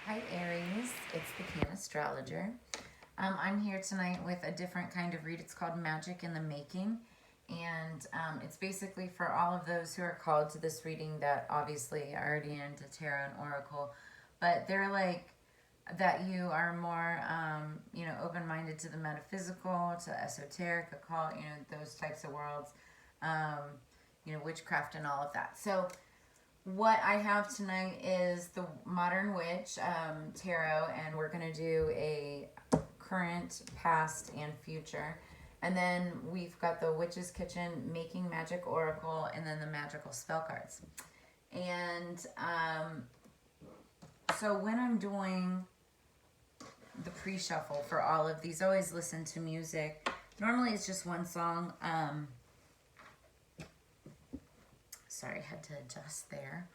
Hi Aries, it's the Cannastrologer. I'm here tonight with a different kind of read. It's called Magic in the Making. And it's basically for all of those who are called to this reading that obviously are already into tarot and oracle. But they're like that you are more, open-minded to the metaphysical, to esoteric, occult, those types of worlds, um, witchcraft and all of that. So what I have tonight is the Modern Witch Tarot, and we're going to do a current, past, and future. And then we've got the Witch's Kitchen Making Magic Oracle, and then the Magickal Spellcards. And so when I'm doing the pre-shuffle for all of these, I always listen to music. Normally it's just one song. Sorry, I had to adjust there.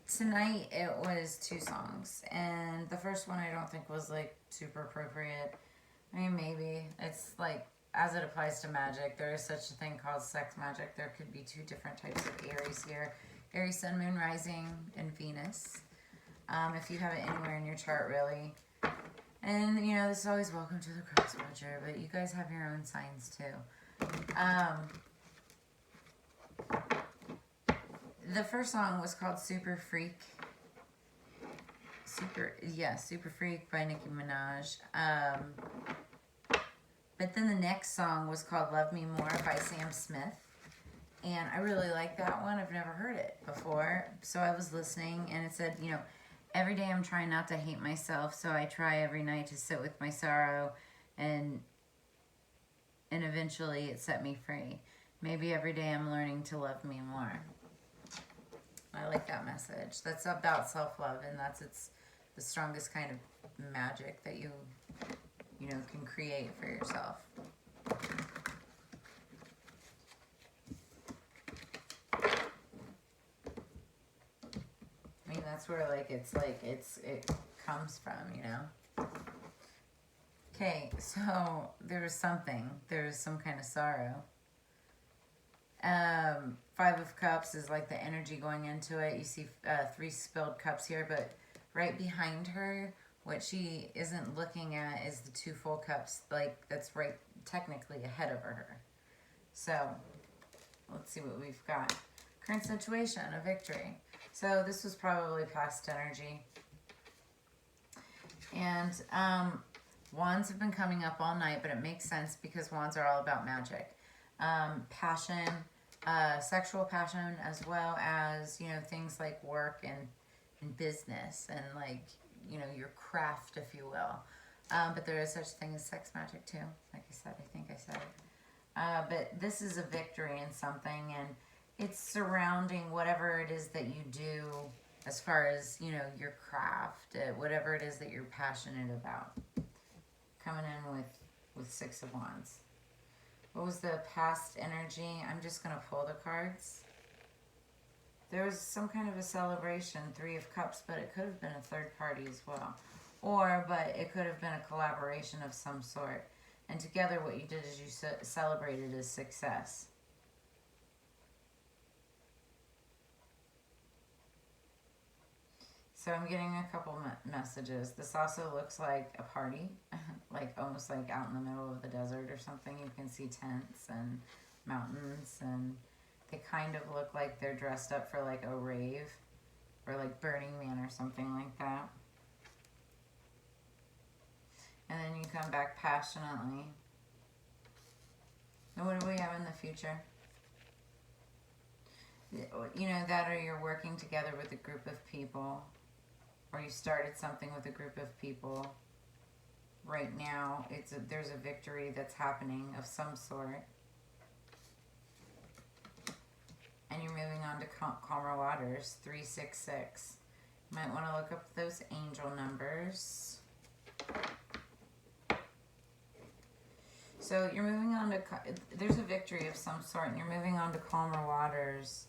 Tonight it was two songs, and the first one I don't think was like super appropriate. I mean, maybe it's like as it applies to magic, there is such a thing called sex magic. There could be two different types of Aries here: Aries, Sun, Moon, Rising, and Venus. If you have it anywhere in your chart, really. And this is always welcome to the cross watcher, but you guys have your own signs too. The first song was called Super Freak. Super Freak by Nicki Minaj. But then the next song was called Love Me More by Sam Smith. And I really like that one. I've never heard it before. So I was listening, and it said, every day I'm trying not to hate myself, so I try every night to sit with my sorrow, and eventually it set me free. Maybe every day I'm learning to love me more. I like that message. That's about self-love, and it's the strongest kind of magic that you can create for yourself. I mean, that's where it comes from, Okay, so there's some kind of sorrow. Five of Cups is like the energy going into it. You see 3 spilled cups here, but right behind her, what she isn't looking at is the 2 full cups, like that's right technically ahead of her. So let's see what we've got. Current situation, a victory. So this was probably past energy. And wands have been coming up all night, but it makes sense because wands are all about magic. Passion, sexual passion, as well as things like work and business and your craft, if you will. But there is such a thing as sex magic too. Like I said, I think I said it. But this is a victory in something, and it's surrounding whatever it is that you do as far as your craft, whatever it is that you're passionate about. Coming in with 6 of Wands. What was the past energy? I'm just going to pull the cards. There was some kind of a celebration, 3 of Cups, but it could have been a third party as well. But it could have been a collaboration of some sort. And together what you did is you celebrated as success. So I'm getting a couple messages. This also looks like a party, like almost like out in the middle of the desert or something. You can see tents and mountains, and they kind of look like they're dressed up for like a rave or like Burning Man or something like that. And then you come back passionately. And what do we have in the future? That or you're working together with a group of people, or you started something with a group of people. Right now, there's a victory that's happening of some sort. And you're moving on to calmer waters, 366. You might want to look up those angel numbers. So you're moving on to, there's a victory of some sort, and you're moving on to calmer waters.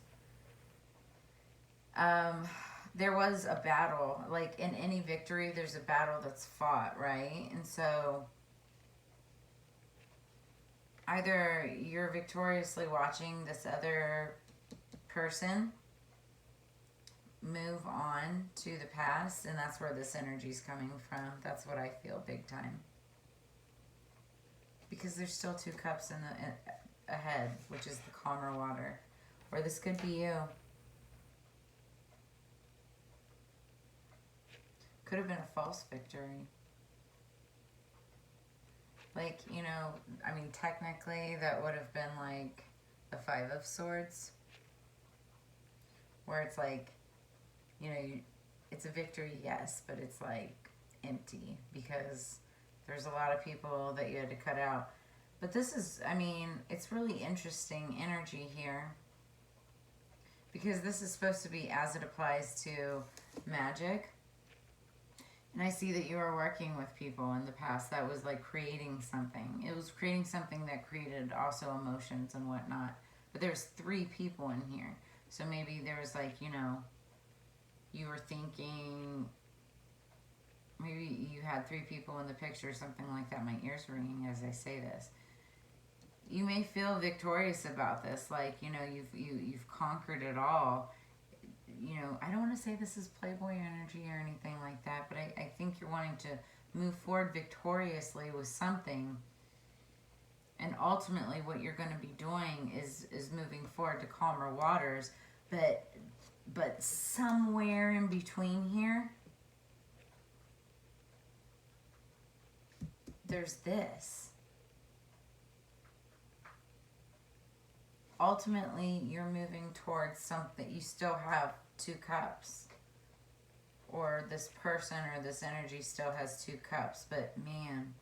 There was a battle. Like in any victory, there's a battle that's fought, right? And so either you're victoriously watching this other person move on to the past, and that's where this energy is coming from. That's what I feel big time. Because there's still 2 cups in the ahead, which is the calmer water. Or this could be you. Could have been a false victory. Like, you know, I mean, technically that would have been like the 5 of Swords. Where it's like, you know, it's a victory, yes, but it's like empty because there's a lot of people that you had to cut out. But this is, I mean, it's really interesting energy here. Because this is supposed to be as it applies to magic. And I see that you were working with people in the past that was like creating something. It was creating something that created also emotions and whatnot. But there's 3 people in here. So maybe there was like, you know, you were thinking, maybe you had 3 people in the picture, something like that. My ears are ringing as I say this. You may feel victorious about this, like, you know, you've conquered it all. You know, I don't want to say this is Playboy energy or anything like that, but I think you're wanting to move forward victoriously with something. And ultimately what you're going to be doing is moving forward to calmer waters. But somewhere in between here, there's this. Ultimately, you're moving towards something. You still have 2 cups. Or this person or this energy still has 2 cups. But man,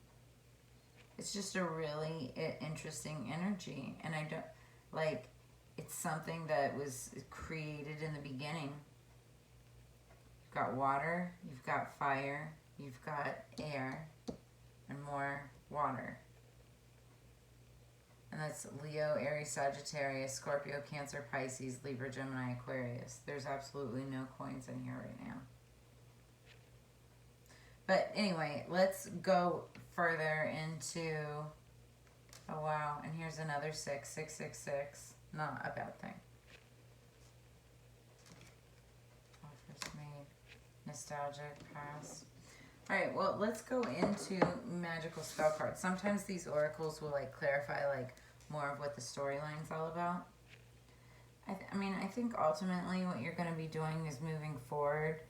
it's just a really interesting energy. And I don't, like, it's something that was created in the beginning. You've got water, you've got fire, you've got air, and more water. And that's Leo, Aries, Sagittarius, Scorpio, Cancer, Pisces, Libra, Gemini, Aquarius. There's absolutely no coins in here right now. But anyway, let's go further into... Oh, wow. And here's another 6. 666. Not a bad thing. Offers made. Nostalgic. Past. Alright, well, let's go into magical spell cards. Sometimes these oracles will, like, clarify, like, more of what the storyline's all about. I mean, I think ultimately what you're going to be doing is moving forward.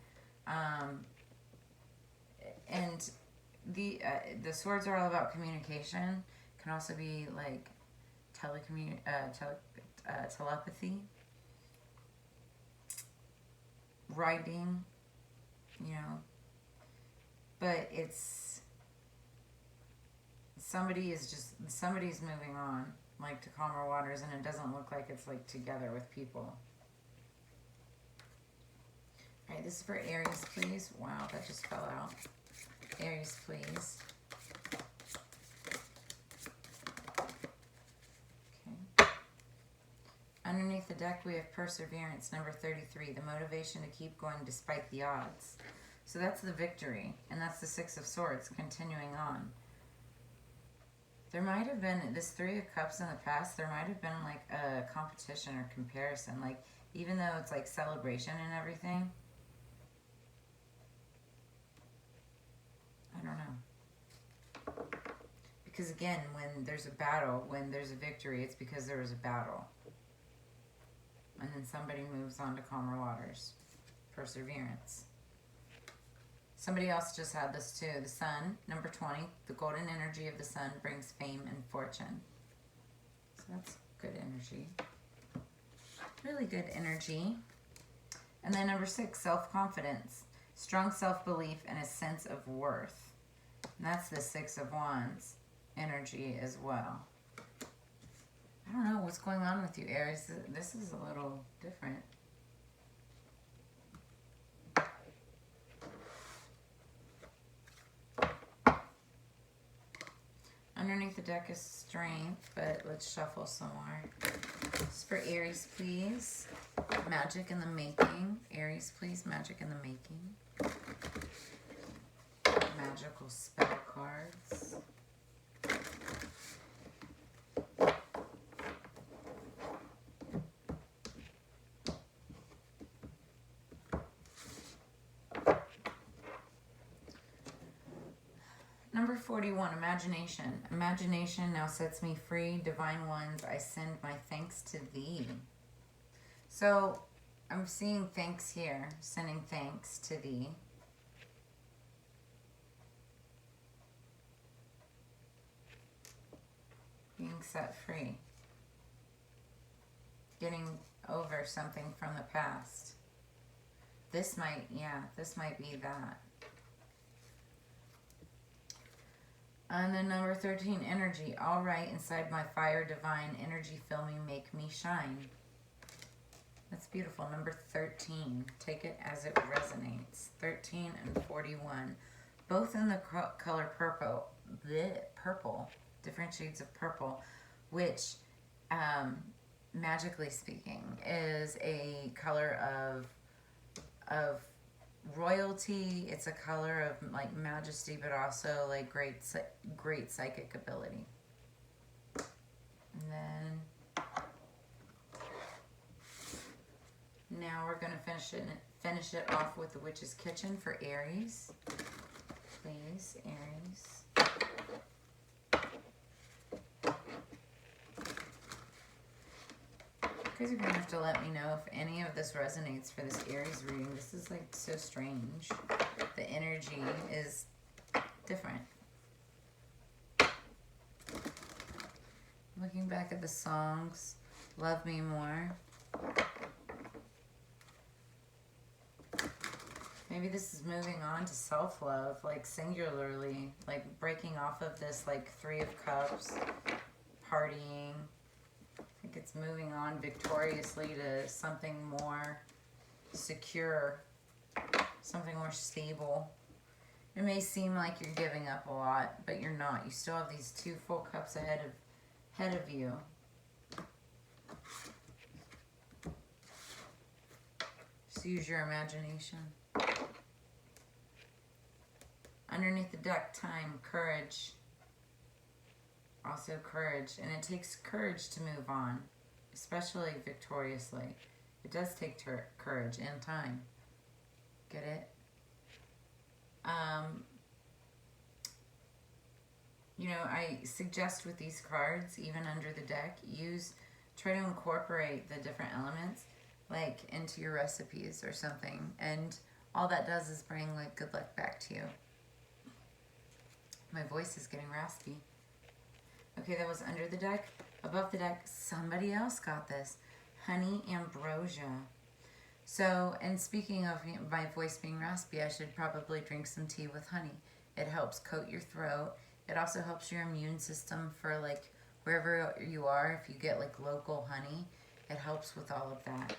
And the swords are all about communication. Can also be, like, telepathy. Writing, you know. But it's, somebody's moving on, like, to calmer waters, and it doesn't look like it's, like, together with people. All right, this is for Aries, please. Wow, that just fell out. Aries, please. Okay. Underneath the deck, we have perseverance, number 33, the motivation to keep going despite the odds. So that's the victory, and that's the 6 of Swords, continuing on. There might have been, this 3 of Cups in the past, there might have been like a competition or comparison. Like, even though it's like celebration and everything, I don't know. Because again, when there's a battle, when there's a victory, it's because there was a battle. And then somebody moves on to calmer waters. Perseverance. Somebody else just had this too. The Sun, number 20. The golden energy of the Sun brings fame and fortune. So that's good energy. Really good energy. And then number 6, self-confidence. Strong self-belief and a sense of worth. And that's the 6 of Wands energy as well. I don't know what's going on with you, Aries. This is a little different. Underneath the deck is strength, but let's shuffle some more. This is for Aries, please. Magic in the making. Aries, please. Magic in the making. Magical spell cards. 41, imagination. Imagination now sets me free. Divine ones, I send my thanks to thee. So I'm seeing thanks here, sending thanks to thee. Being set free. Getting over something from the past. This might be that. And then number 13, energy. All right, inside my fire, divine energy, fill me, make me shine. That's beautiful. Number 13, take it as it resonates. 13 and 41, both in the color purple. Purple, different shades of purple, which, magically speaking, is a color of royalty. It's a color of like majesty, but also like great psychic ability. And then now we're going to finish it off with the Witch's Kitchen for Aries. Please, Aries. You guys are going to have to let me know if any of this resonates for this Aries reading. This is like so strange. The energy is different. Looking back at the songs, Love Me More. Maybe this is moving on to self-love, like singularly, like breaking off of this like Three of Cups, partying. I think it's moving on victoriously to something more secure, something more stable. It may seem like you're giving up a lot, but you're not. You still have these 2 full cups ahead of you. Just use your imagination. Underneath the deck, time, courage. Also courage, and it takes courage to move on, especially victoriously. It does take courage and time. Get it? You know, I suggest with these cards, even under the deck, try to incorporate the different elements, like into your recipes or something, and all that does is bring like good luck back to you. My voice is getting raspy. Okay, that was under the deck. Above the deck, somebody else got this. Honey Ambrosia. So, and speaking of my voice being raspy, I should probably drink some tea with honey. It helps coat your throat. It also helps your immune system for like wherever you are. If you get like local honey, it helps with all of that.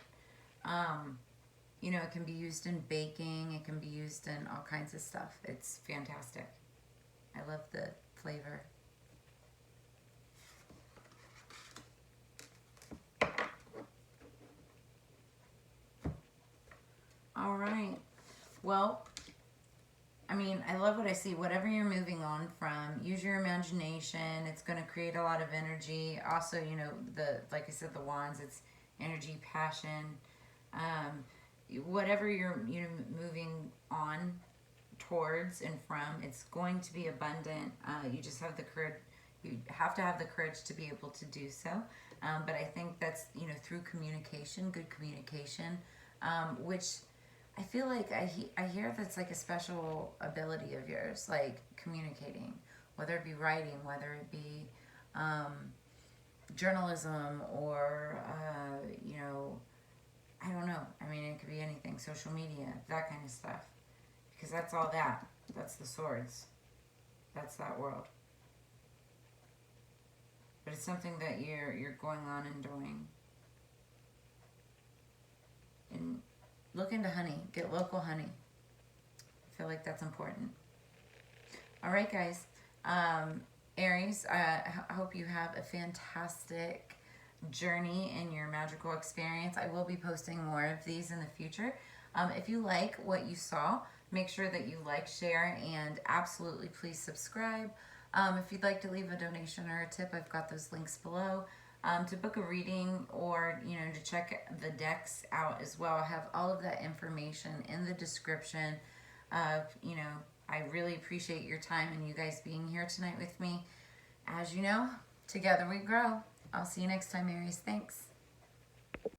You know, it can be used in baking. It can be used in all kinds of stuff. It's fantastic. I love the flavor. All right. Well, I mean, I love what I see. Whatever you're moving on from, use your imagination. It's going to create a lot of energy. Also, you know, like I said, the wands, it's energy, passion. Whatever you're moving on towards and from, it's going to be abundant. You just have the courage. You have to have the courage to be able to do so. But I think that's, you know, through communication, good communication, which I feel like I hear that's like a special ability of yours, like communicating, whether it be writing, whether it be journalism, or, you know, I don't know. I mean, it could be anything, social media, that kind of stuff. Because that's all that. That's the swords. That's that world. But it's something that you're going on and doing. And look into honey. Get local honey. I feel like that's important. All right, guys. Aries, I hope you have a fantastic journey in your magical experience. I will be posting more of these in the future. If you like what you saw, make sure that you like, share, and absolutely please subscribe. If you'd like to leave a donation or a tip, I've got those links below. To book a reading, or, you know, to check the decks out as well, I have all of that information in the description of, you know, I really appreciate your time and you guys being here tonight with me. As you know, together we grow. I'll see you next time, Aries. Thanks.